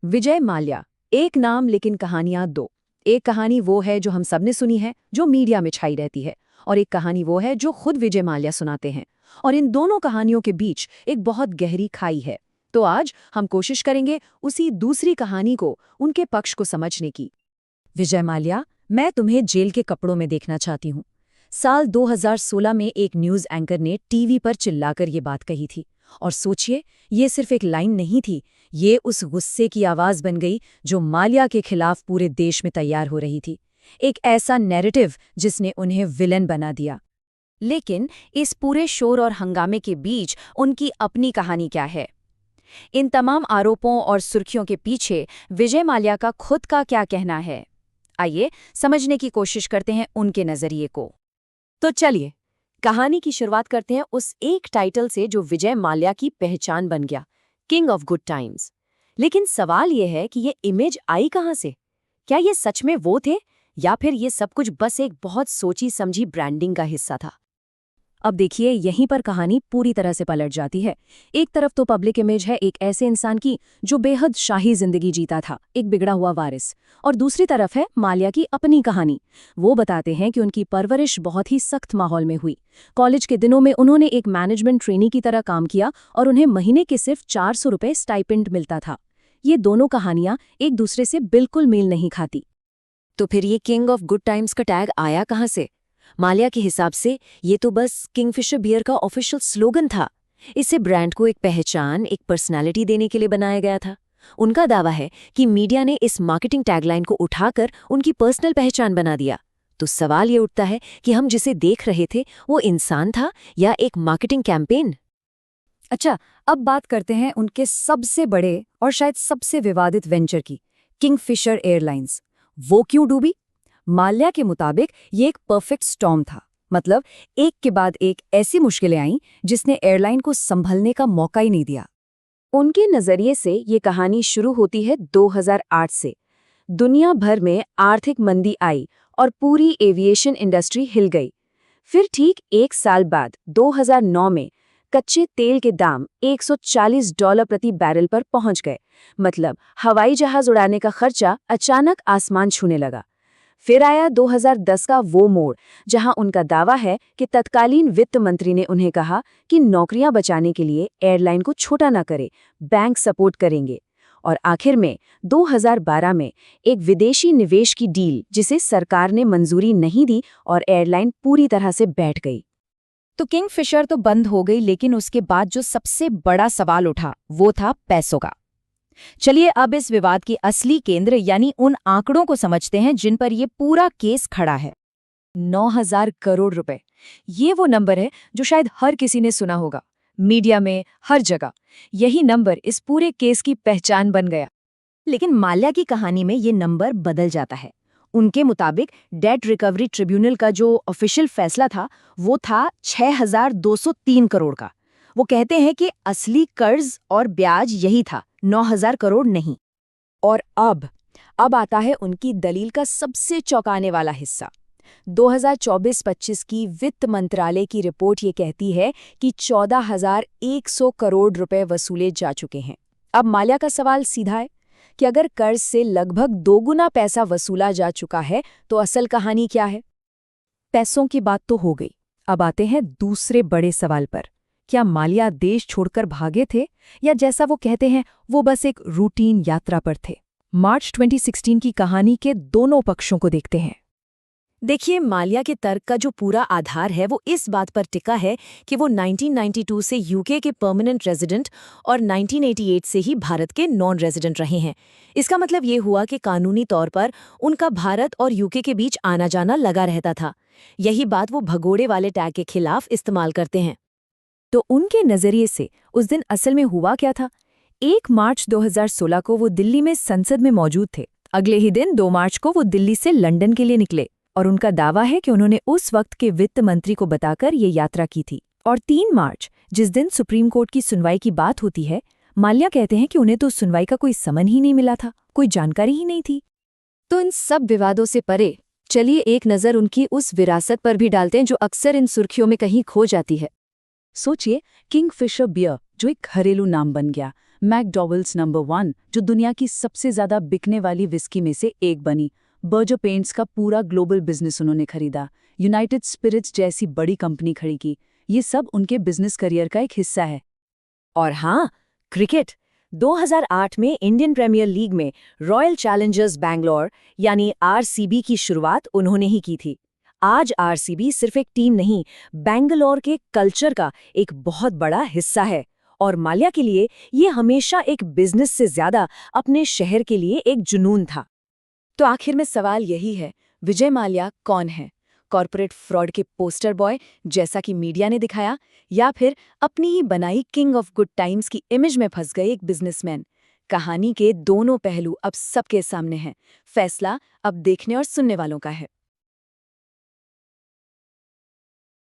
विजय माल्या, एक नाम लेकिन कहानियां दो। एक कहानी वो है जो हम सबने सुनी है, जो मीडिया में छाई रहती है, और एक कहानी वो है जो खुद विजय माल्या सुनाते हैं। और इन दोनों कहानियों के बीच एक बहुत गहरी खाई है। तो आज हम कोशिश करेंगे उसी दूसरी कहानी को, उनके पक्ष को समझने की। विजय माल्या, मैं तुम्हें जेल के कपड़ों में देखना चाहती हूँ। साल 2016 में एक न्यूज़ एंकर ने टीवी पर चिल्लाकर ये बात कही थी। और सोचिए, ये सिर्फ एक लाइन नहीं थी, ये उस गुस्से की आवाज़ बन गई जो माल्या के खिलाफ पूरे देश में तैयार हो रही थी। एक ऐसा नैरेटिव जिसने उन्हें विलन बना दिया। लेकिन इस पूरे शोर और हंगामे के बीच उनकी अपनी कहानी क्या है? इन तमाम आरोपों और सुर्खियों के पीछे विजय माल्या का खुद का क्या कहना है? आइए समझने की कोशिश करते हैं उनके नजरिए को। तो चलिए, कहानी की शुरुआत करते हैं उस एक टाइटल से जो विजय माल्या की पहचान बन गया, किंग ऑफ गुड टाइम्स। लेकिन सवाल यह है कि ये इमेज आई कहां से? क्या ये सच में वो थे, या फिर ये सब कुछ बस एक बहुत सोची समझी ब्रांडिंग का हिस्सा था? अब देखिए, यहीं पर कहानी पूरी तरह से पलट जाती है। एक तरफ तो पब्लिक इमेज है एक ऐसे इंसान की जो बेहद शाही जिंदगी जीता था, एक बिगड़ा हुआ वारिस। और दूसरी तरफ है माल्या की अपनी कहानी। वो बताते हैं कि उनकी परवरिश बहुत ही सख्त माहौल में हुई। कॉलेज के दिनों में उन्होंने एक मैनेजमेंट ट्रेनी की तरह काम किया और उन्हें महीने के सिर्फ 400 रुपये स्टाइपेंड मिलता था। ये दोनों कहानियां एक दूसरे से बिल्कुल मेल नहीं खाती। तो फिर ये किंग ऑफ गुड टाइम्स का टैग आया कहां से? माल्या के हिसाब से ये तो बस किंगफिशर बियर का ऑफिशियल स्लोगन था। इसे ब्रांड को एक पहचान, एक पर्सनालिटी देने के लिए बनाया गया था। उनका दावा है कि मीडिया ने इस मार्केटिंग टैगलाइन को उठाकर उनकी पर्सनल पहचान बना दिया। तो सवाल ये उठता है कि हम जिसे देख रहे थे वो इंसान था या एक मार्केटिंग कैंपेन? अच्छा, अब बात करते हैं उनके सबसे बड़े और शायद सबसे विवादित वेंचर की, किंगफिशर एयरलाइंस। वो क्यों डूबी? माल्या के मुताबिक ये एक परफेक्ट स्टॉर्म था। मतलब एक के बाद एक ऐसी मुश्किलें आईं जिसने एयरलाइन को संभलने का मौका ही नहीं दिया। उनके नजरिए से ये कहानी शुरू होती है 2008 से। दुनिया भर में आर्थिक मंदी आई और पूरी एविएशन इंडस्ट्री हिल गई। फिर ठीक एक साल बाद 2009 में कच्चे तेल के दाम $140 प्रति बैरल पर पहुंच गए। मतलब हवाई जहाज उड़ाने का खर्चा अचानक आसमान छूने लगा। फिर आया 2010 का वो मोड़ जहां उनका दावा है कि तत्कालीन वित्त मंत्री ने उन्हें कहा कि नौकरियां बचाने के लिए एयरलाइन को छोटा ना करे, बैंक सपोर्ट करेंगे। और आखिर में 2012 में एक विदेशी निवेश की डील जिसे सरकार ने मंजूरी नहीं दी और एयरलाइन पूरी तरह से बैठ गई। तो किंगफिशर तो बंद हो गई, लेकिन उसके बाद जो सबसे बड़ा सवाल उठा वो था पैसों का। चलिए अब इस विवाद की असली केंद्र यानी उन आंकड़ों को समझते हैं जिन पर यह पूरा केस खड़ा है। 9,000 करोड़ रुपए, ये वो नंबर है जो शायद हर किसी ने सुना होगा, मीडिया में, हर जगह। यही नंबर इस पूरे केस की पहचान बन गया। लेकिन माल्या की कहानी में ये नंबर बदल जाता है। उनके मुताबिक डेट रिकवरी ट्रिब्यूनल का जो ऑफिशियल फैसला था वो था 6,203 करोड़ का। वो कहते हैं कि असली कर्ज और ब्याज यही था, 9,000 करोड़ नहीं। और अब आता है उनकी दलील का सबसे चौंकाने वाला हिस्सा। 2024-25 की वित्त मंत्रालय की रिपोर्ट ये कहती है कि 14,100 करोड़ रुपए वसूले जा चुके हैं। अब माल्या का सवाल सीधा है कि अगर कर्ज से लगभग दोगुना पैसा वसूला जा चुका है तो असल कहानी क्या है? पैसों की बात तो हो गई, अब आते हैं दूसरे बड़े सवाल पर। क्या माल्या देश छोड़कर भागे थे, या जैसा वो कहते हैं वो बस एक रूटीन यात्रा पर थे? मार्च 2016 की कहानी के दोनों पक्षों को देखते हैं। देखिए, माल्या के तर्क का जो पूरा आधार है वो इस बात पर टिका है कि वो 1992 से यूके के परमानेंट रेजिडेंट और 1988 से ही भारत के नॉन रेजिडेंट रहे हैं। इसका मतलब ये हुआ कि कानूनी तौर पर उनका भारत और यूके के बीच आना जाना लगा रहता था। यही बात वो भगोड़े वाले टैग के खिलाफ इस्तेमाल करते हैं। तो उनके नजरिए से उस दिन असल में हुआ क्या था? 1 मार्च 2016 को वो दिल्ली में संसद में मौजूद थे। अगले ही दिन 2 मार्च को वो दिल्ली से लंदन के लिए निकले और उनका दावा है कि उन्होंने उस वक्त के वित्त मंत्री को बताकर ये यात्रा की थी। और 3 मार्च, जिस दिन सुप्रीम कोर्ट की सुनवाई की बात होती है, माल्या कहते हैं कि उन्हें तो सुनवाई का कोई समन ही नहीं मिला था, कोई जानकारी ही नहीं थी। तो इन सब विवादों से परे चलिए एक नज़र उनकी उस विरासत पर भी डालते हैं जो अक्सर इन सुर्खियों में कहीं खो जाती है। सोचिए, किंगफिशर बियर जो एक घरेलू नाम बन गया, मैकडॉवेल्स नंबर 1, जो दुनिया की सबसे ज्यादा बिकने वाली विस्की में से एक बनी। बर्जर पेंट्स का पूरा ग्लोबल बिजनेस उन्होंने खरीदा। यूनाइटेड स्पिरिट्स जैसी बड़ी कंपनी खड़ी की। ये सब उनके बिजनेस करियर का एक हिस्सा है। और हाँ, क्रिकेट 2008 में इंडियन प्रीमियर लीग में रॉयल चैलेंजर्स बैंगलोर यानी आरसीबी की शुरुआत उन्होंने ही की थी। आज आरसीबी सिर्फ एक टीम नहीं, बैंगलोर के कल्चर का एक बहुत बड़ा हिस्सा है। और माल्या के लिए ये हमेशा एक बिजनेस से ज्यादा अपने शहर के लिए एक जुनून था। तो आखिर में सवाल यही है, विजय माल्या कौन है? कॉर्पोरेट फ्रॉड के पोस्टर बॉय जैसा कि मीडिया ने दिखाया, या फिर अपनी ही बनाई किंग ऑफ गुड टाइम्स की इमेज में फंस गए एक बिजनेसमैन? कहानी के दोनों पहलू अब सबके सामने हैं। फैसला अब देखने और सुनने वालों का है।